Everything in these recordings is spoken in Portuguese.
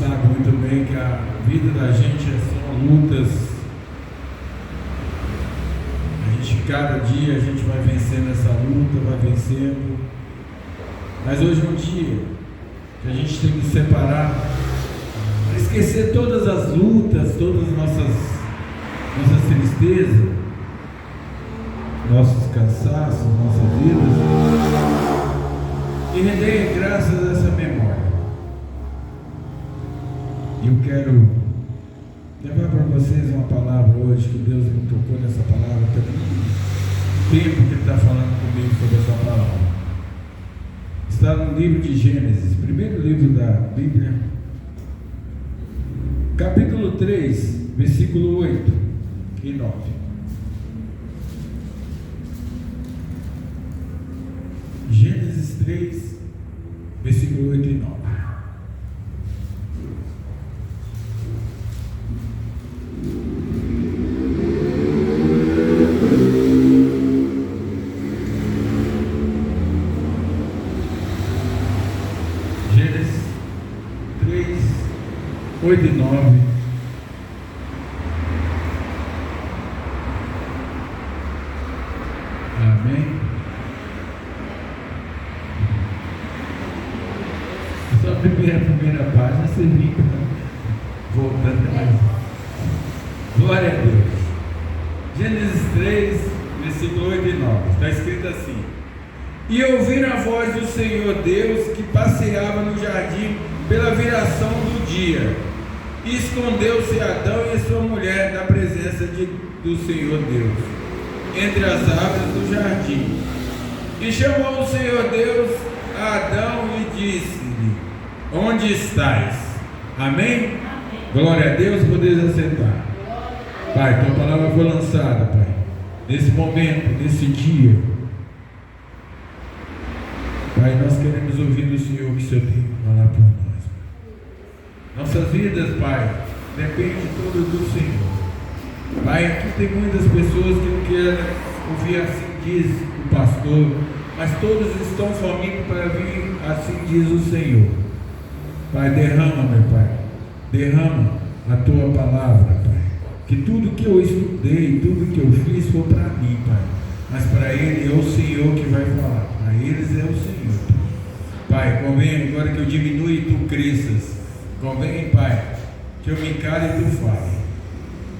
sabe muito bem que a vida da gente são lutas. Cada dia a gente vai vencendo essa luta, vai vencendo. Mas hoje é um dia que a gente tem que separar para esquecer todas as lutas, todas as nossas tristezas, nossos cansaços, nossas vidas, e render graças a essa memória. E eu quero levar para vocês uma palavra hoje, que Deus me tocou nessa palavra também. Tempo que Ele está falando comigo sobre essa palavra. Está no livro de Gênesis, primeiro livro da Bíblia, capítulo 3, versículo 8 e 9. Gênesis 3, versículo 8 e 9. Gênesis 3, 8 e 9. Amém. Só a primeira página você fica voltando mais. Glória a Deus. Gênesis 3, versículo 8 e 9. Está escrito assim: E ouviram a voz do Senhor Deus que passeava no jardim pela viração do dia. E escondeu-se Adão e sua mulher da presença do Senhor Deus, entre as árvores do jardim. E chamou o Senhor Deus a Adão e disse-lhe: Onde estás? Amém? Glória a Deus, podeis assentar. Pai, tua palavra foi lançada, Pai, nesse momento, nesse dia. Pai, nós queremos ouvir do Senhor o que o Senhor tem que falar por nós. Nossas vidas, Pai, dependem todas do Senhor. Pai, aqui tem muitas pessoas que não querem ouvir assim diz o pastor, mas todos estão famintos para vir, assim diz o Senhor. Pai, derrama, meu Pai, derrama a tua palavra, Pai. Que tudo que eu estudei, tudo que eu fiz foi para mim, Pai. Mas para ele é o Senhor que vai falar. Para eles é o Senhor. Pai, convém agora que eu diminua e tu cresças. Convém, Pai, que eu me encare e tu fale.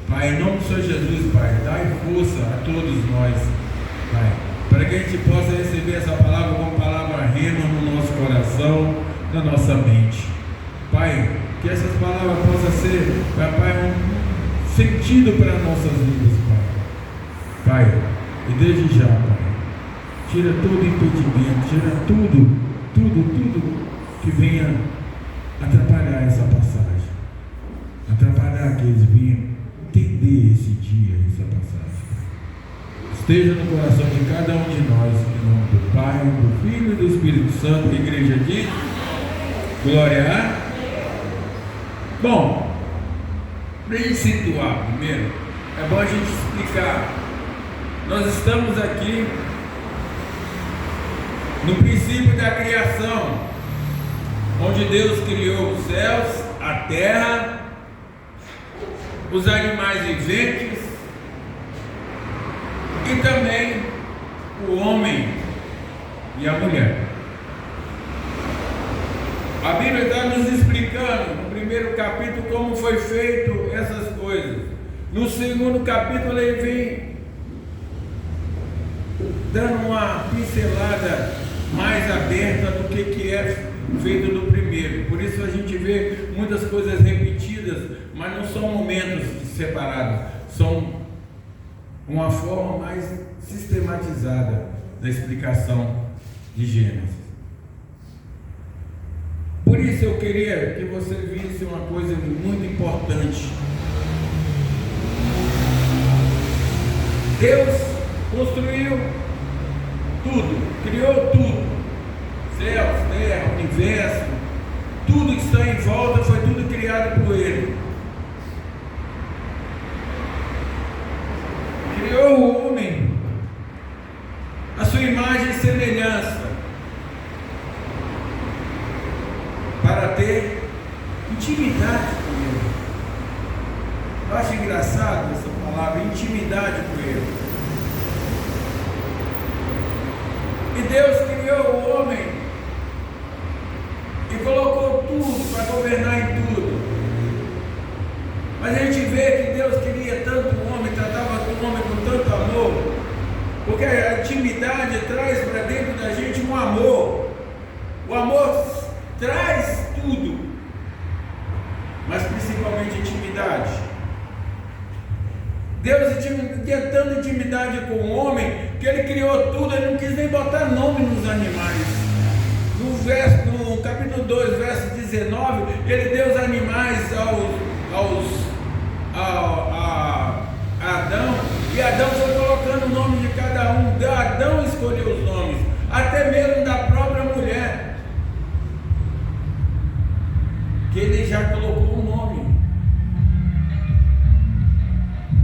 Pai, em nome do Senhor Jesus, Pai, dai força a todos nós, Pai, para que a gente possa receber essa palavra como palavra rema no nosso coração, na nossa mente. Pai, que essas palavras possam ser, Pai, um sentido para nossas vidas, Pai. Pai, e desde já, Pai, tira todo impedimento, tira tudo que venha atrapalhar essa passagem, atrapalhar que eles venham entender esse dia, essa passagem. Esteja no coração de cada um de nós, em nome do Pai, do Filho e do Espírito Santo. A igreja diz: glória a... Bom, para a gente situar primeiro, é bom a gente explicar. Nós estamos aqui no princípio da criação, onde Deus criou os céus, a terra, os animais viventes e também o homem e a mulher. A Bíblia está nos explicando no primeiro capítulo como foi feito essas coisas. No segundo capítulo ele vem dando uma pincelada mais aberta do que é feito no primeiro. Por isso a gente vê muitas coisas repetidas, mas não são momentos separados, são uma forma mais sistematizada da explicação de Gênesis. Por isso eu queria que você visse uma coisa muito importante. Deus construiu tudo, criou tudo, céus, terra, universo, tudo que está em volta foi tudo criado por Ele. Criou o homem a sua imagem e semelhança, para ter intimidade com Ele. Eu acho engraçado essa palavra, intimidade com Ele. E Deus criou o homem e colocou tudo para governar em tudo. Mas a gente vê que Deus queria tanto o homem, tratava o homem com tanto amor, porque a intimidade traz para dentro da gente um amor. O amor traz tudo, mas principalmente intimidade. Deus tinha tanta intimidade com o homem que Ele criou tudo, Ele não quis nem botar nome nos animais. No capítulo 2, verso 19, Ele deu os animais a Adão, e Adão foi colocando o nome de cada um. Adão escolheu os nomes, até mesmo da própria mulher, que Ele já colocou o nome.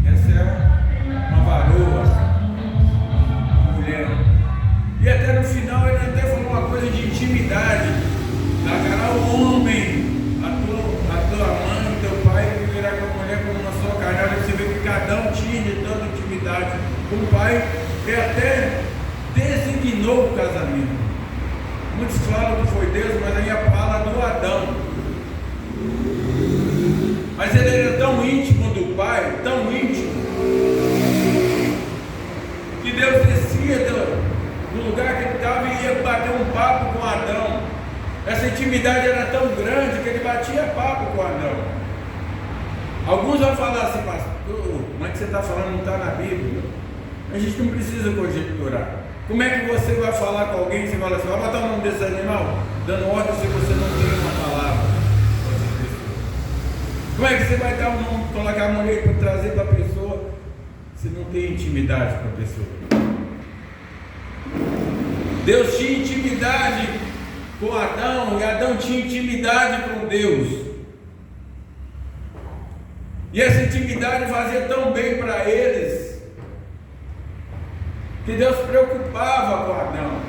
Essa é uma varoa, uma mulher. E até no final Ele até falou uma coisa de intimidade. Dará o homem, a tua mãe, teu pai, viverá com a mulher como uma só carne. Você vê que cada um tinha de tanta intimidade com o pai, e até designou o casamento. Muitos falam que foi Deus, mas aí fala do Adão. Mas ele era tão íntimo do pai, tão íntimo, que Deus descia do lugar que ele estava e ia bater um papo com Adão. Essa intimidade era tão grande que ele batia papo com Adão. Alguns vão falar assim, pastor, como é que você está falando? Não está na Bíblia. A gente não precisa conjecturar. Como é que você vai falar com alguém e você fala assim, vai botar o nome desse animal? Dando ordem se você não tem uma palavra. Como é que você vai dar um nome, colocar a mulher para trazer para a pessoa, se não tem intimidade com a pessoa? Deus tinha intimidade com Adão, e Adão tinha intimidade com Deus. E essa intimidade fazia tão bem para eles, que Deus se preocupava com Adão.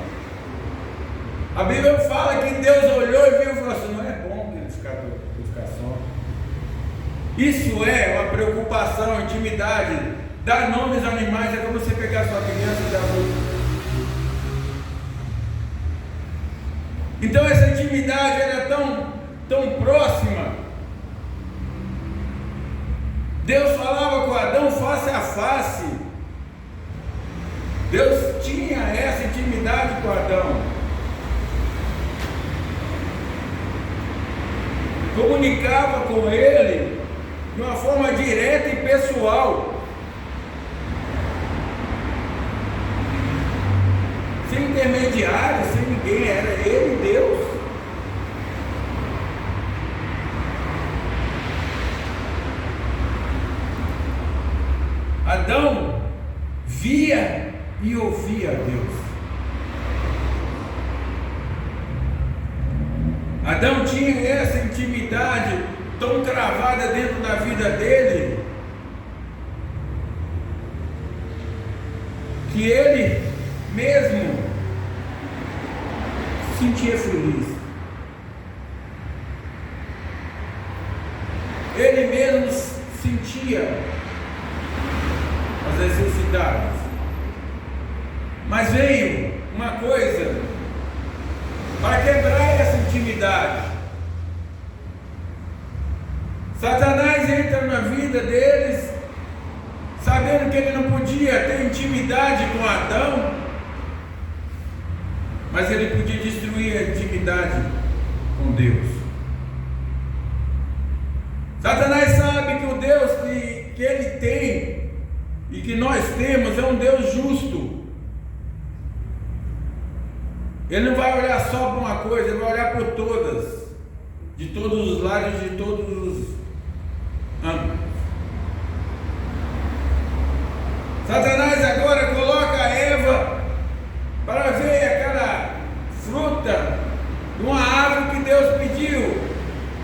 A Bíblia fala que Deus olhou e viu e falou assim, não é bom que ele ficar só. Isso é uma preocupação, intimidade. Dar nomes aos animais é como você pegar sua criança e dar nome. Então essa intimidade era tão próxima. Deus falava com Adão face a face. Deus tinha essa intimidade com Adão. Comunicava com ele de uma forma direta e pessoal, sem intermediário, sem ninguém, era ele e Deus. Adão via e ouvia a Deus. Adão tinha essa intimidade tão cravada dentro da vida dele, que ele mesmo se sentia feliz. Ele mesmo sentia as necessidades. Mas veio uma coisa para quebrar essa intimidade. Satanás entra na vida deles, sabendo que ele não podia ter intimidade com Adão, mas ele podia destruir a intimidade com Deus. Satanás sabe que o Deus que ele tem e que nós temos é um Deus justo. Ele não vai olhar só para uma coisa, ele vai olhar por todas, de todos os lados, de todos os âmbitos. Satanás agora coloca Eva para ver aquela fruta de uma árvore que Deus pediu.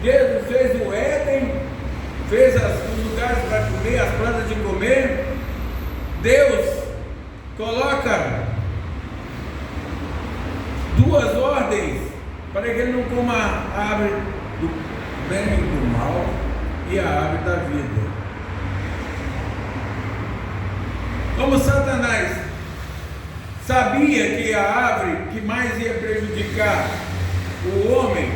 Deus fez o Éden, fez os lugares para comer, as plantas de comer. Deus coloca duas ordens para que ele não coma a árvore bem e do mal e a árvore da vida. Como Satanás sabia que a árvore que mais ia prejudicar o homem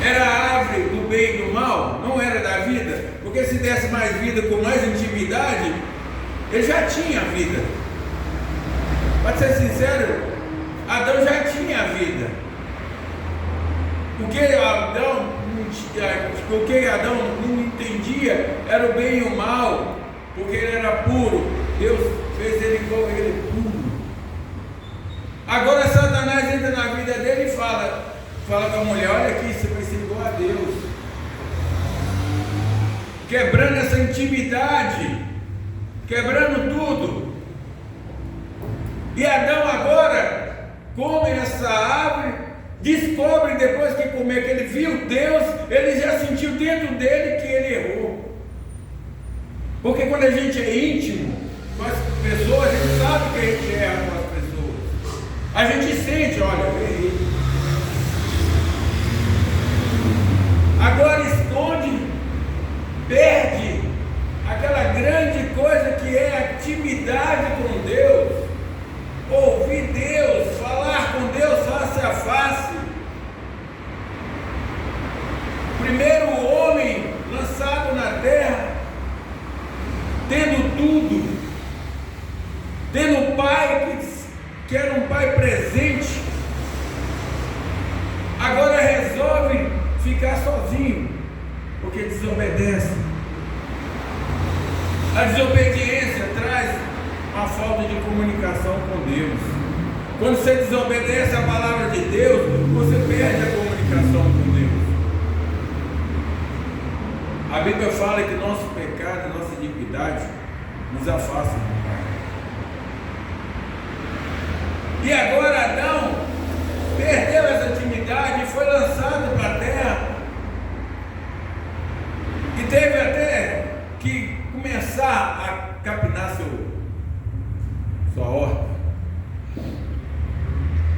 era a árvore do bem e do mal, não era da vida, porque se desse mais vida com mais intimidade, ele já tinha vida. Para ser sincero, Adão já tinha vida. O que Adão não entendia era o bem e o mal, porque ele era puro. Deus fez ele igual a ele, puro. Agora Satanás entra na vida dele e fala com a mulher: olha aqui, você vai ser igual a Deus, quebrando essa intimidade, quebrando tudo. E Adão agora come essa árvore, descobre depois que comer, que ele viu Deus, ele já sentiu dentro dele que ele errou. Porque quando a gente é íntimo com as pessoas, a gente sabe que a gente erra com as pessoas. A gente sente, olha, eu errei. Agora esconde, perde aquela grande coisa que é a intimidade com Deus, ouvir Deus, falar com Deus face a face. Primeiro o homem lançado na terra, tendo tudo, tendo um pai que era um pai presente, agora resolve ficar sozinho, porque desobedece. A desobediência traz uma falta de comunicação com Deus. Quando você desobedece a palavra de Deus, você perde a comunicação com Deus. A Bíblia fala que nosso pecado, nossa iniquidade nos afasta do Pai. E agora Adão perdeu essa intimidade e foi lançado para a terra, e teve até que começar a capinar sua horta.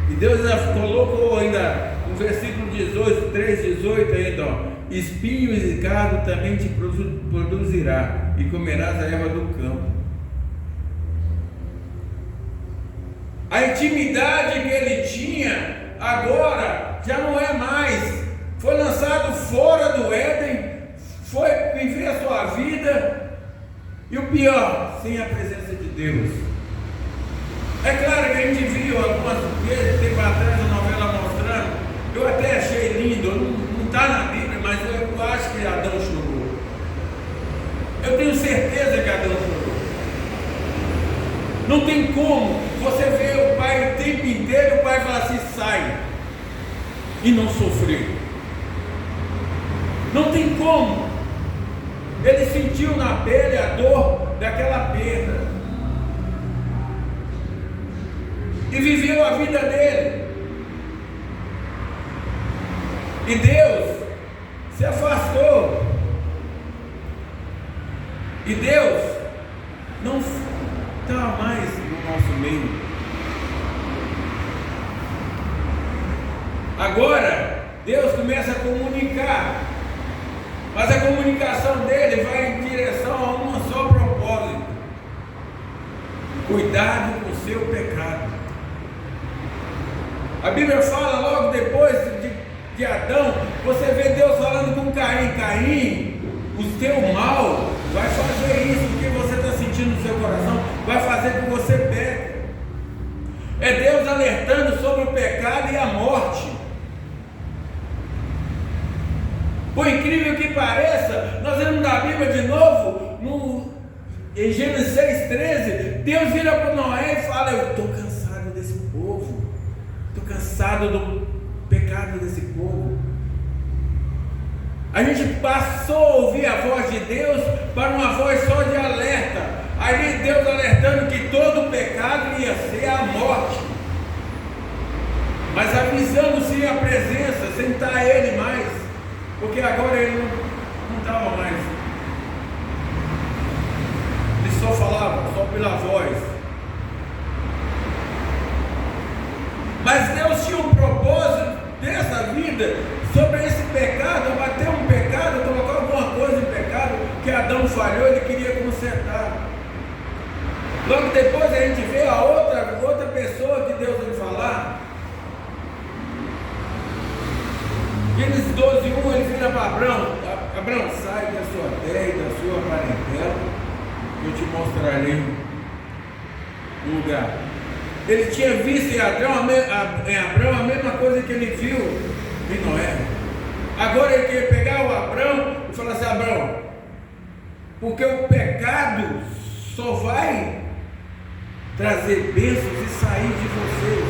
E Deus colocou ainda no versículo 18, 3:18 ainda, ó: espinhos e cardo também te produzirá, e comerás a erva do campo. A intimidade que ele tinha agora já não é mais. Foi lançado fora do Éden, foi viver a sua vida, e o pior, sem a presença de Deus. É claro que a gente viu algumas vezes, tempo atrás, a novela mostrando, eu até achei lindo, não está na Bíblia, mas eu acho que Adão chorou. Eu tenho certeza que Adão chorou. Não tem como você ver o pai o tempo inteiro, o pai falar assim: sai, e não sofrer. Não tem como. Ele sentiu na pele a dor daquela perda e viveu a vida dele. E Deus se afastou. E Deus não está mais no nosso meio. Agora Deus começa a comunicar, mas a comunicação dele vai em direção a um só propósito: cuidado com o seu pecado. A Bíblia fala logo depois de Adão, você vê Deus falando com Caim: Caim, o teu mal vai fazer isso, o que você está sentindo no seu coração vai fazer com que você peque. É Deus alertando sobre o pecado e a morte. Por incrível que pareça, nós vemos na Bíblia de novo, em Gênesis 6,13, Deus vira para Noé e fala: eu estou cansado desse povo, estou cansado do pecado desse povo. A gente passou a ouvir a voz de Deus para uma voz só de alerta. Aí Deus alertando que todo pecado ia ser a morte, mas avisando sem a presença, sem estar Ele mais, porque agora Ele não estava mais. Ele só falava, só pela voz. Mas Deus tinha um propósito dessa vida sobre esse pecado falhou, ele queria consertar. Logo depois a gente vê a outra pessoa que Deus vai falar. Gênesis 12:1, ele vira para Abraão: Abraão, sai da sua terra e da sua parentela, eu te mostrarei o lugar. Ele tinha visto em Abraão a mesma coisa que ele viu em Noé. Agora ele quer pegar o Abraão e falar assim: Abraão, porque o pecado só vai trazer bênçãos e sair de você.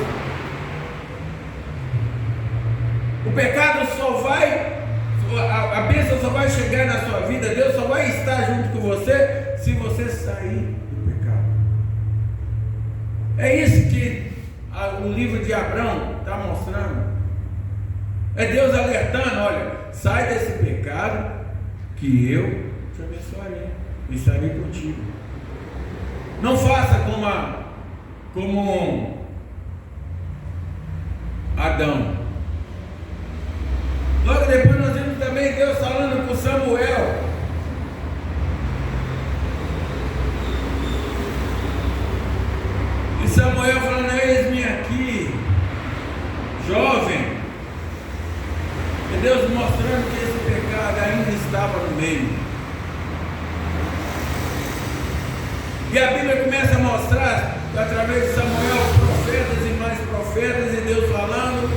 O pecado só vai, a bênção só vai chegar na sua vida, Deus só vai estar junto com você se você sair do pecado. É isso que o livro de Abraão está mostrando. É Deus alertando: olha, sai desse pecado que eu te abençoarei, e estarei contigo. Não faça como Adão. Logo depois nós vemos também Deus falando com Samuel. E Samuel falando: eis-me aqui, jovem. E Deus mostrando que esse pecado ainda estava no meio. E a Bíblia começa a mostrar, através de Samuel, profetas e mais profetas, e Deus falando,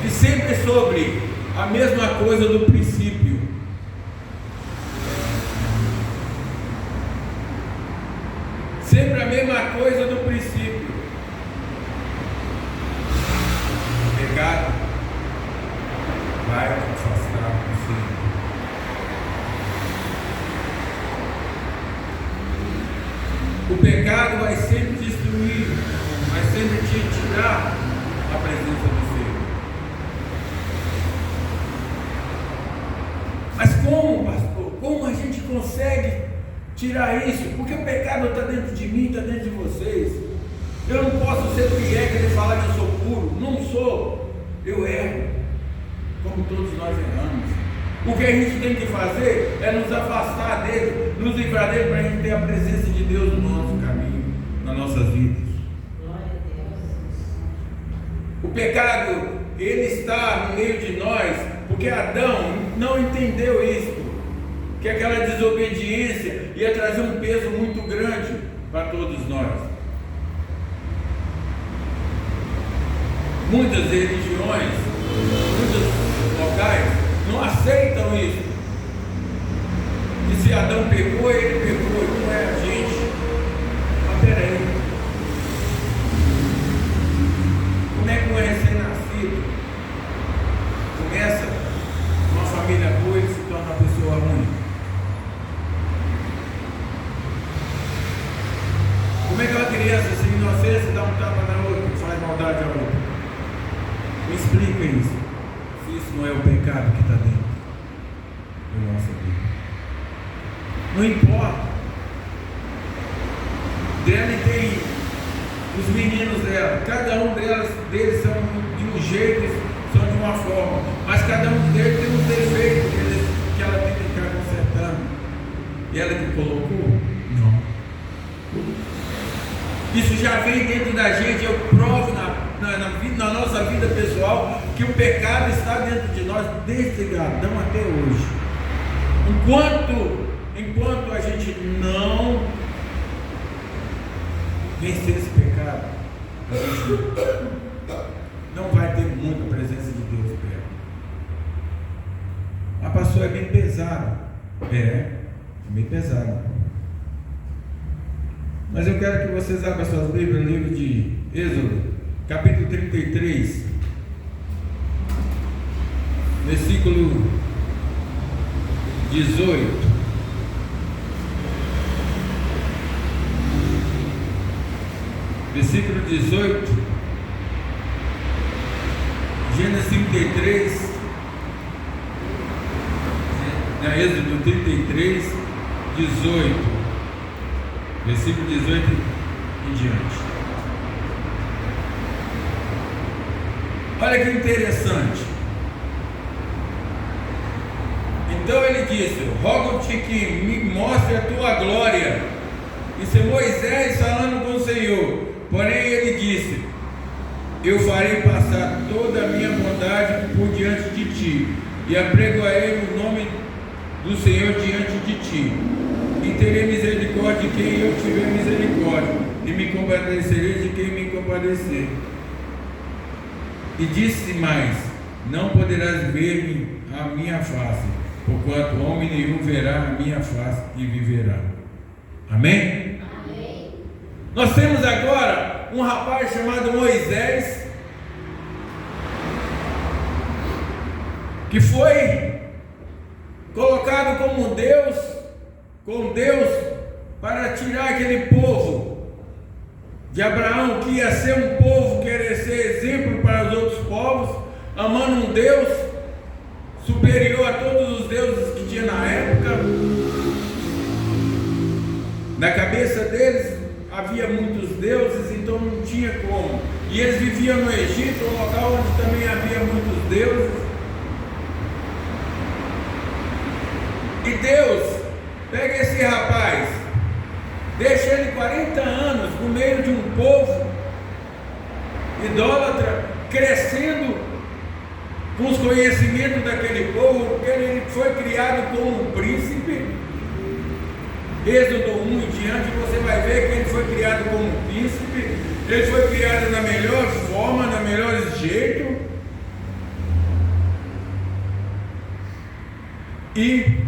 e sempre sobre a mesma coisa do princípio. Sempre a mesma coisa do princípio. O pecado vai te afastar do Senhor. O pecado vai sempre destruir, vai sempre te tirar a presença do Senhor. Mas como, pastor? Como a gente consegue tirar isso? Porque o pecado está dentro de mim, está dentro de vocês. Eu não posso ser piegas e falar que eu sou puro. Não sou. Eu erro, como todos nós erramos. O que a gente tem que fazer é nos afastar dele, nos livrar dele, para a gente ter a presença de Deus no nosso caminho, nas nossas vidas. O pecado, ele está no meio de nós, porque Adão não entendeu isso, que aquela desobediência ia trazer um peso muito grande para todos nós. Muitas religiões, muitos locais não aceitam isso. E se Adão pecou, ele pecou, e não é a gente. Mas peraí, como é que um recém-nascido começa uma família boa e se torna uma pessoa ruim? Como é que uma criança sem inocência dá um tapa na outra e faz maldade a outra? Me explica isso. Se isso não é o pecado que está dentro da nossa vida. Não importa. Dela tem os meninos dela. Cada um deles são de um jeito, são de uma forma. Mas cada um deles tem um defeito que ela tem que ficar consertando. E ela que colocou? Não. Isso já vem dentro da gente. Eu provo na nossa vida pessoal que o pecado está dentro de nós desde Adão até hoje. Enquanto a gente não vencer esse pecado, a gente não vai ter muita presença de Deus perto. A pastor, é bem pesado. É bem pesado. Mas eu quero que vocês abram suas Bíblias no livro de Êxodo, capítulo 33, versículo 18. Versículo 18, Gênesis 33, Êxodo 33, 18, versículo 18 em diante. Olha que interessante. Então ele disse: rogo-te que me mostre a tua glória. Isso é Moisés falando com o Senhor. Porém ele disse: eu farei passar toda a minha bondade por diante de ti, e apregoarei o nome do Senhor diante de ti, e terei misericórdia de quem eu tiver misericórdia, e me compadecerei de quem me compadecer. E disse mais: não poderás ver-me a minha face, porquanto homem nenhum verá a minha face e viverá. Amém? Amém. Nós temos agora um rapaz chamado Moisés, que foi colocado como Deus, com Deus, para tirar aquele povo de Abraão, que ia ser um povo que ia ser exemplo para os outros povos, amando um Deus superior a todos os deuses que tinha na época. Na cabeça deles havia muitos deuses, então não tinha como. E eles viviam no Egito, um local onde também havia muitos deuses. E Deus pega esse rapaz, deixa ele 40 anos no meio de um povo idólatra, crescendo com os conhecimentos daquele povo, porque ele foi criado como um príncipe. Êxodo 1 em diante, você vai ver que ele foi criado como um príncipe. Ele foi criado na melhor forma, no melhor jeito. E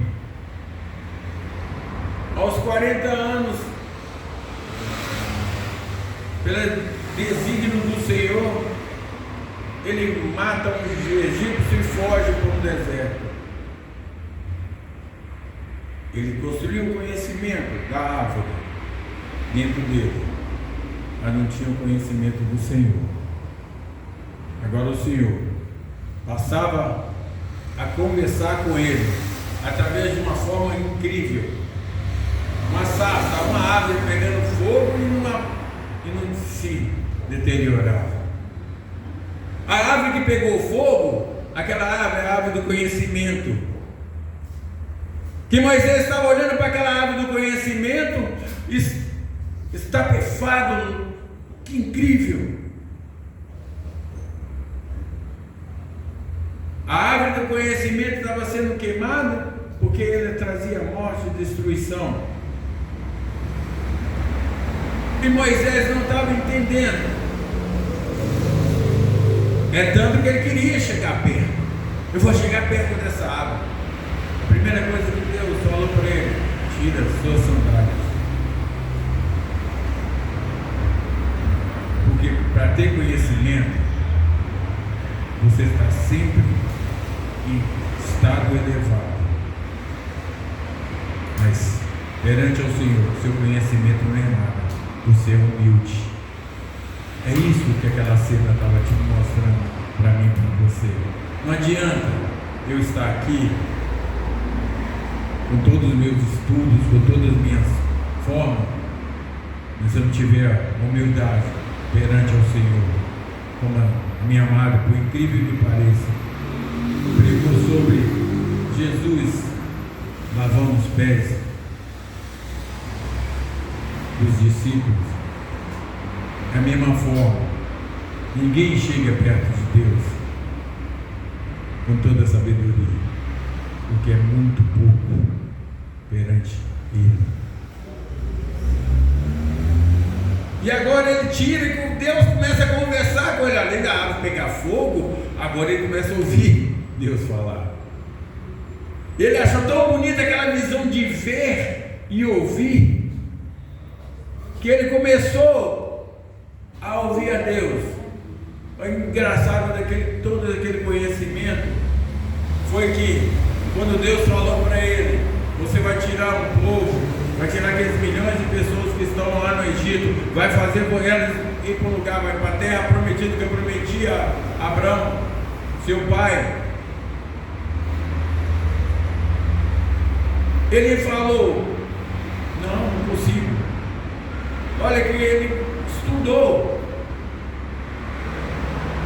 aos 40 anos, pelo desígnio do Senhor, ele mata um egípcio e foge para o deserto. Ele construiu o conhecimento da árvore dentro dele, mas não tinha o conhecimento do Senhor. Agora o Senhor passava a conversar com ele através de uma forma incrível. Uma sarça, uma árvore pegando fogo e não se deteriorava. A árvore que pegou fogo, aquela árvore é a árvore do conhecimento. Que Moisés estava olhando para aquela árvore do conhecimento, estapefado, que incrível. A árvore do conhecimento estava sendo queimada porque ele trazia morte e destruição. E Moisés não estava entendendo. É tanto que ele queria chegar perto. Eu vou chegar perto dessa árvore. A primeira coisa que Deus falou para ele: tira as suas sandálias. Porque para ter conhecimento, você está sempre em estado elevado. Mas perante ao Senhor, seu conhecimento não é nada. Você é humilde. É isso que aquela cena estava te mostrando para mim e para você. Não adianta eu estar aqui com todos os meus estudos, com todas as minhas formas, mas se eu não tiver humildade perante ao Senhor, como a minha amada, por incrível que pareça, pregou sobre Jesus lavando os pés dos discípulos. Da mesma forma, ninguém chega perto de Deus com toda a sabedoria, porque é muito pouco perante Ele. E agora ele tira e Deus começa a conversar com ele. Além da árvore pegar fogo, agora ele começa a ouvir Deus falar. Ele achou tão bonita aquela visão de ver e ouvir, que ele começou a ouvir a Deus. O engraçado todo aquele conhecimento foi que quando Deus falou para ele: você vai tirar um povo, vai tirar aqueles milhões de pessoas que estão lá no Egito, vai fazer com elas ir para um lugar, vai para a terra prometida que eu prometi a Abraão, seu pai. Ele falou: não consigo. Olha que ele estudou.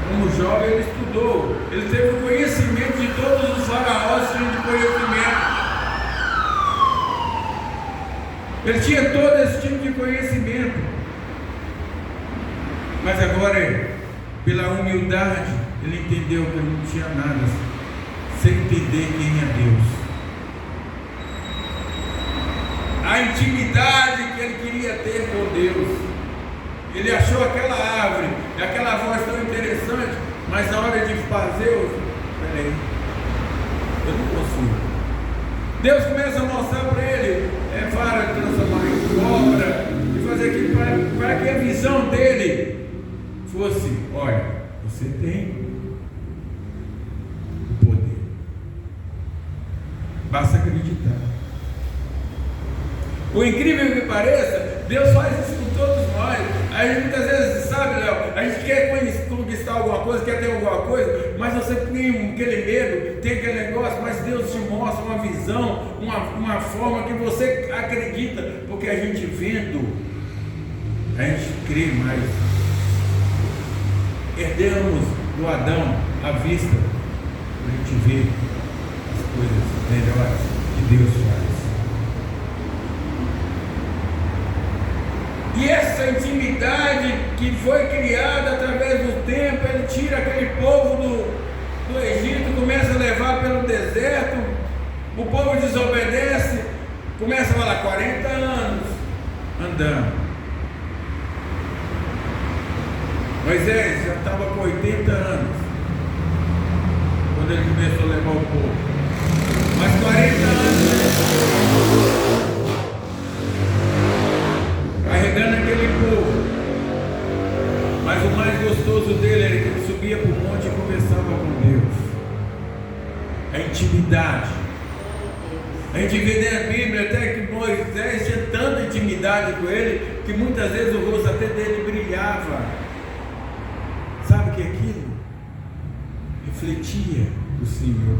Como jovem ele estudou. Ele teve o conhecimento de todos os faraós, tinham de conhecimento. Ele tinha todo esse tipo de conhecimento. Mas agora, pela humildade, ele entendeu que ele não tinha nada sem entender quem é Deus. A intimidade que ele queria ter com Deus. Ele achou aquela árvore, aquela voz tão interessante, mas na hora de fazer, peraí, eu não consigo. Deus começa a mostrar para ele, vara de transformar em cobra, e fazer aquilo para que a visão dele fosse: olha, você tem o poder, basta acreditar. O incrível que pareça, Deus faz isso com todos nós. A gente muitas vezes, sabe, Léo, a gente quer conquistar alguma coisa, quer ter alguma coisa, mas você tem aquele medo, tem aquele negócio, mas Deus te mostra uma visão, uma forma que você acredita, porque a gente vendo, a gente crê mais. Herdamos do Adão à vista, a gente vê as coisas melhores que Deus faz. E essa intimidade que foi criada através do tempo, ele tira aquele povo do Egito, começa a levar pelo deserto, o povo desobedece, começa a falar 40 anos andando. Moisés já estava com 80 anos, quando ele começou a levar o povo. Mas 40 anos carregando aquele povo. Mas o mais gostoso dele era que ele subia para o monte e conversava com Deus. A intimidade. A gente vê na Bíblia até que Moisés tinha tanta intimidade com ele, que muitas vezes o rosto até dele brilhava. Sabe o que é aquilo? Refletia o Senhor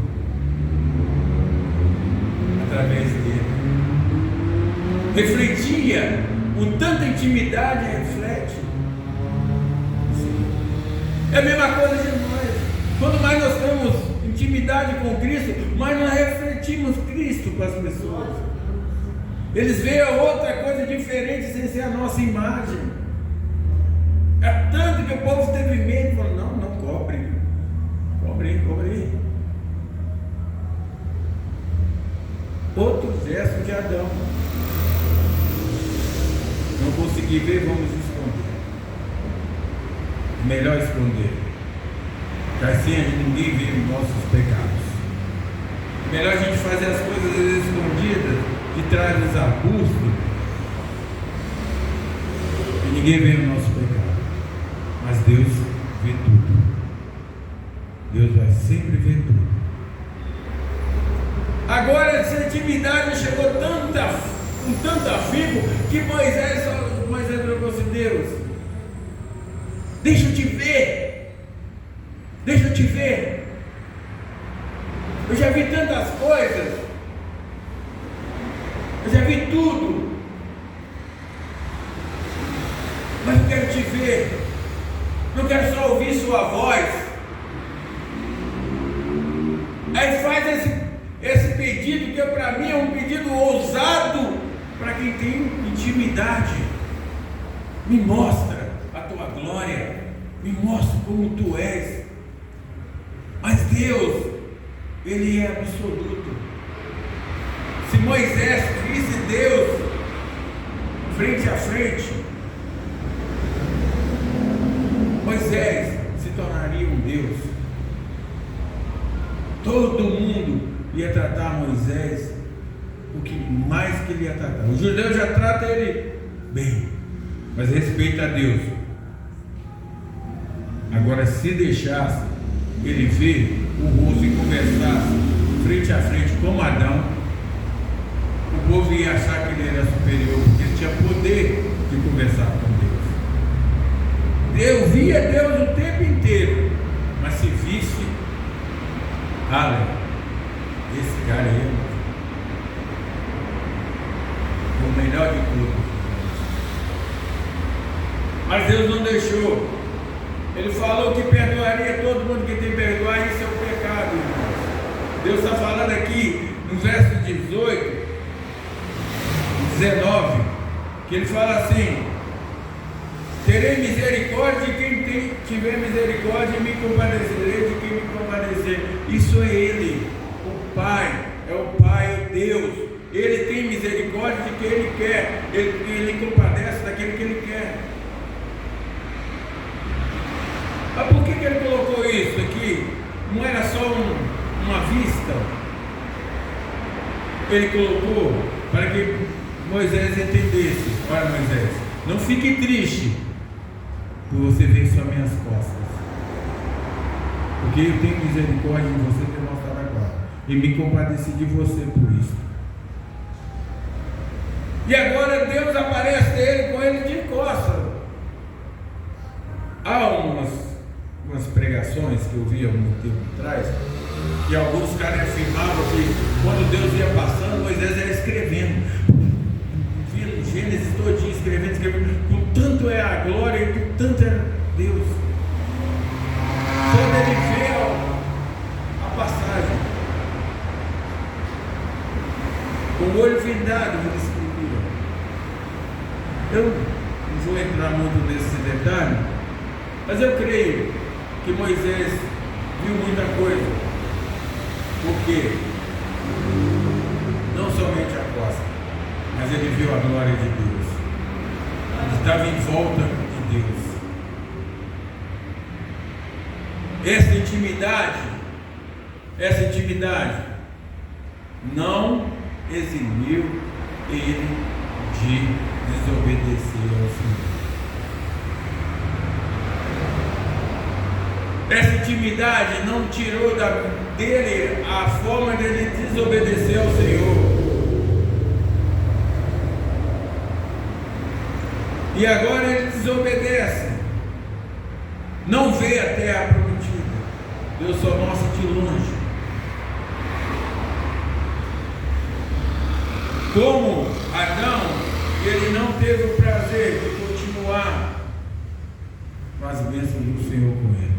através dele. Refletia. Com tanta intimidade reflete. É a mesma coisa de nós. Quanto mais nós temos intimidade com Cristo, mais nós refletimos Cristo para as pessoas. Eles veem outra coisa diferente sem ser a nossa imagem. É tanto que o povo teve medo e falou: não cobre. Cobre. Outro verso de Adão. Não consegui ver, vamos esconder. Melhor esconder. Porque assim ninguém vê os nossos pecados. Melhor a gente fazer as coisas às vezes escondidas, de trás dos arbustos, e ninguém vê o nosso pecado. Mas Deus vê tudo. Deus vai sempre ver tudo. Agora essa intimidade chegou com tanto afinco que Moisés falou assim: Deus, deixa eu te ver, eu já vi tantas coisas, eu já vi tudo, mas eu quero te ver, não quero só ouvir sua voz. Aí faz esse pedido que para mim é um pedido ousado para quem tem intimidade. Me mostra a tua glória, me mostra como tu és. Mas Deus, Ele é absoluto. Se Moisés visse Deus frente a frente, Moisés se tornaria um Deus. Todo mundo ia tratar Moisés o que mais que ele ia tratar. O judeu já trata ele bem, mas respeita a Deus. Agora, se deixasse ele ver o rosto e conversasse frente a frente como Adão, o povo ia achar que ele era superior, porque ele tinha poder de conversar com Deus. Eu via Deus o tempo inteiro, mas se visse, esse cara aí é o melhor de tudo. Mas Deus não deixou. Ele falou que perdoaria todo mundo que tem que perdoar, isso é o pecado, irmãos. Deus está falando aqui no verso 18: 19, que ele fala assim: terei misericórdia de quem tiver misericórdia e me compadecerei de quem me compadecer. Isso é Ele, o Pai, é o Pai, Deus. Ele tem misericórdia de quem Ele quer, Ele compadece daquele que Ele quer. Mas por que Ele colocou isso aqui? Não era só uma vista. Ele colocou para que Moisés entendesse: olha, Moisés, não fique triste por você ver só minhas costas, porque eu tenho misericórdia de você ter mostrado agora, e me compadeci de você por isso. E agora Deus aparece com ele de costas. Há umas pregações que eu vi há muito tempo atrás, e alguns caras afirmavam que quando Deus ia passando, Moisés ia escrevendo, via no Gênesis todinho, escrevendo, com tanto é a glória e com tanto é Deus. Quando ele vê a passagem, com o olho vendado, ele escrevia. Eu não vou entrar muito nesse detalhe, mas eu creio que Moisés viu muita coisa, porque não somente a costa, mas ele viu a glória de Deus. Ele estava em volta de Deus. Essa intimidade não eximiu ele de desobedecer ao Senhor. Essa intimidade não tirou dele a forma dele desobedecer ao Senhor. E agora ele desobedece, não vê a terra prometida. Deus só mostra de longe. Como Adão, ele não teve o prazer de continuar com as bênçãos do Senhor com ele.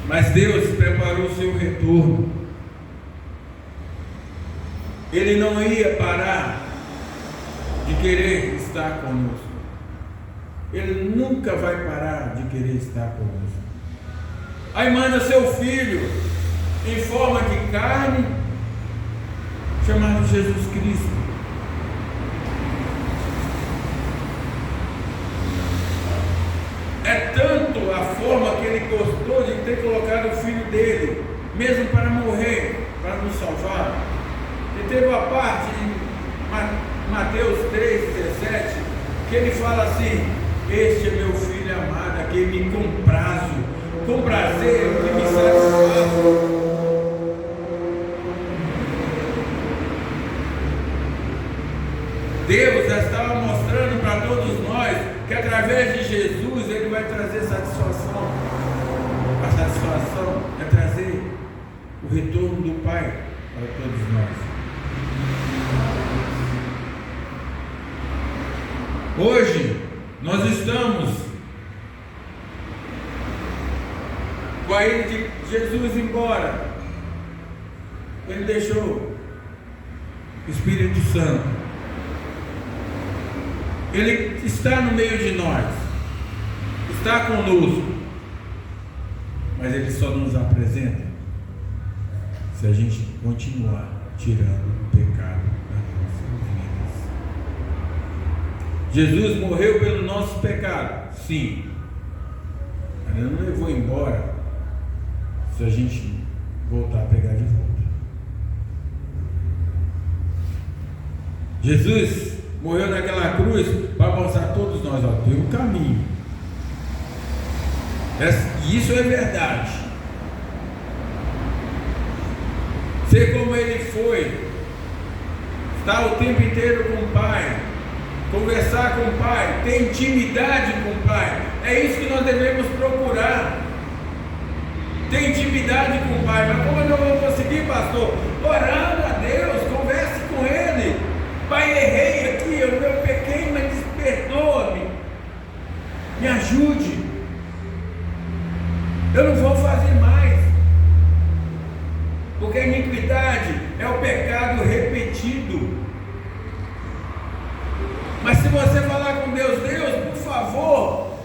Mas Deus preparou o seu retorno. Ele não ia parar de querer estar conosco. Ele nunca vai parar de querer estar conosco. Aí manda seu filho em forma de carne, chamado Jesus Cristo. É tanto a forma que ele gostou de ter colocado o filho dele, mesmo para morrer, para nos salvar. E teve a parte em Mateus 3,17, que ele fala assim: este é meu filho amado, a quem me comprazo, com prazer, que me satisfaço. Deus já estava mostrando para todos nós que através de Jesus Ele vai trazer satisfação. A satisfação é trazer o retorno do Pai para todos nós. Hoje nós estamos com a ida de Jesus embora. Ele deixou o Espírito Santo. Ele está no meio de nós, está conosco, mas Ele só nos apresenta se a gente continuar tirando o pecado das nossas vidas. Jesus morreu pelo nosso pecado, sim, mas Ele não levou embora se a gente voltar a pegar de volta. Jesus morreu naquela cruz para mostrar a todos nós: ó, tem um caminho. E isso é verdade. Ser como Ele foi, estar o tempo inteiro com o Pai, conversar com o Pai, ter intimidade com o Pai. É isso que nós devemos procurar. Ter intimidade com o Pai. Mas como eu não vou conseguir, pastor? Orando a Deus, converse com Ele. Pai, errei aqui, eu pequei, mas perdoa-me, me ajude, eu não vou fazer mais, porque intimidade é o pecado repetido. Mas se você falar com Deus, Deus, por favor,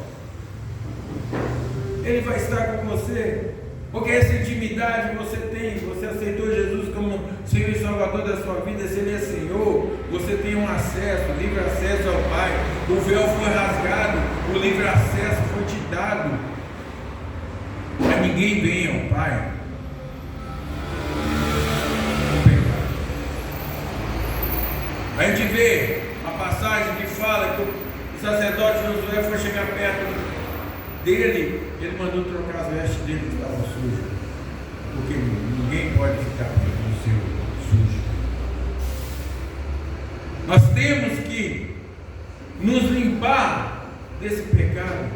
Ele vai estar com você, porque essa intimidade você tem, você aceitou Jesus como Senhor e Salvador da sua vida, se Ele é Senhor, você tem um acesso, livre acesso ao Pai, o véu foi rasgado, o livre acesso foi te dado, mas ninguém vem ao Pai. A gente vê a passagem que fala que o sacerdote Josué foi chegar perto dele, ele mandou trocar as vestes dele que estavam sujas, porque ninguém pode ficar perto do seu sujo. Nós temos que nos limpar desse pecado,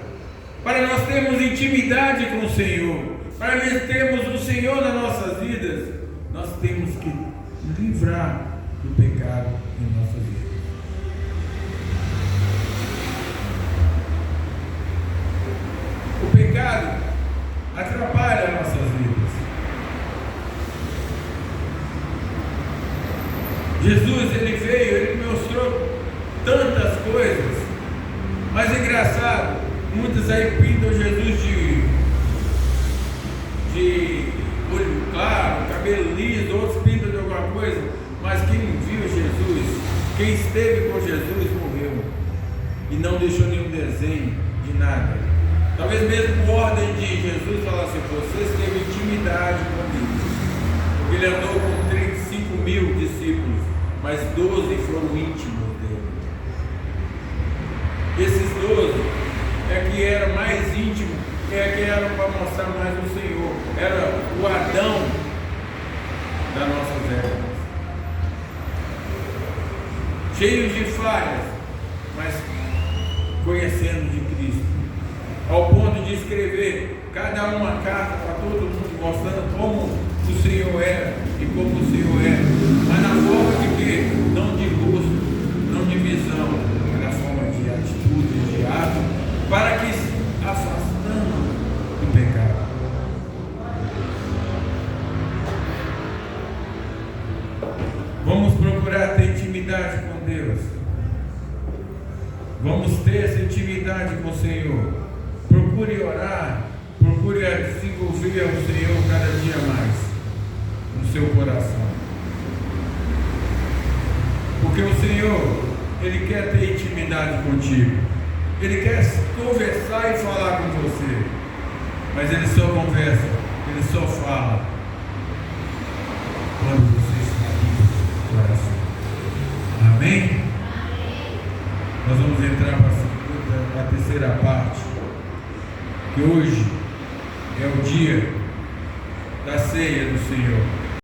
para nós termos intimidade com o Senhor, para nós termos o Senhor nas nossas vidas. Nós temos que livrar do pecado em nossa vida. O pecado atrapalha nossas vidas. Jesus, ele veio, ele mostrou tantas coisas, mas engraçado, muitos aí pintam Jesus de olho claro, cabelo liso, outros pintam de alguma coisa, mas quem viu Jesus, quem esteve com Jesus morreu e não deixou nenhum desenho de nada. Talvez mesmo por ordem de Jesus falasse: vocês teve intimidade comigo, porque ele andou com 35 mil discípulos, mas 12 foram íntimos dele. Esses 12 é que eram mais íntimos, é que eram para mostrar mais o Senhor, era o Adão das nossas épocas, cheios de falhas, mas conhecendo de Cristo, ao ponto de escrever cada uma carta para todo mundo, mostrando como o Senhor era e como o Senhor era, mas na forma de quê? Não de rosto, não de visão, mas na forma de atitude, de ato, para que afastando do pecado. Vamos procurar ter intimidade com Deus. Vamos ter essa intimidade com o Senhor. Procure orar, procure desenvolver o Senhor cada dia mais no seu coração. Porque o Senhor, Ele quer ter intimidade contigo. Ele quer conversar e falar com você. Mas Ele só conversa, Ele só fala quando você está aqui no coração. Amém? Nós vamos entrar para a terceira parte, que hoje é o dia da ceia do Senhor.